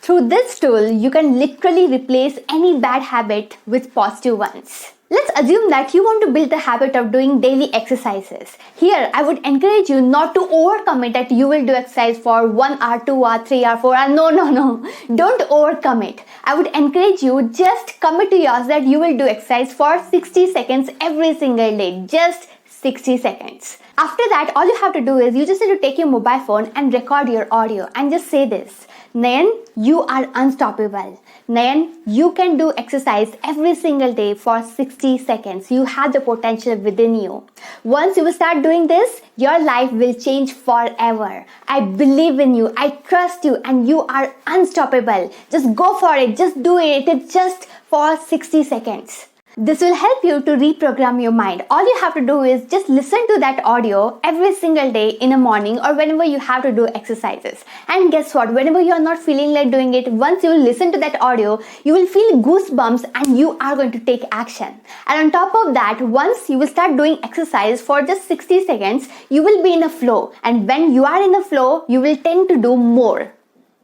Through this tool, you can literally replace any bad habit with positive ones. Let's assume that you want to build the habit of doing daily exercises. Here, I would encourage you not to overcommit that you will do exercise for 1 hour, 2 hour, 3 hour, 4 hour. No. Don't overcommit. I would encourage you just commit to yourself that you will do exercise for 60 seconds every single day. Just 60 seconds. After that, all you have to do is you just need to take your mobile phone and record your audio and just say this. Nayan, you are unstoppable. Nayan, you can do exercise every single day for 60 seconds. You have the potential within you. Once you will start doing this, your life will change forever. I believe in you. I trust you and you are unstoppable. Just go for it. Just do it. It's just for 60 seconds. This will help you to reprogram your mind. All you have to do is just listen to that audio every single day in the morning or whenever you have to do exercises. And guess what? Whenever you are not feeling like doing it, once you listen to that audio, you will feel goosebumps and you are going to take action. And on top of that, once you will start doing exercise for just 60 seconds, you will be in a flow. And when you are in a flow, you will tend to do more.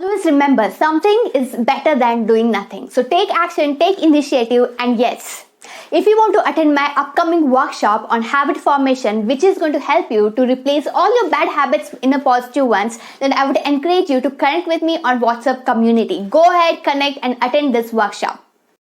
Always remember, something is better than doing nothing. So take action, take initiative, and yes. If you want to attend my upcoming workshop on habit formation, which is going to help you to replace all your bad habits in a positive ones, then I would encourage you to connect with me on WhatsApp community. Go ahead, connect and attend this workshop.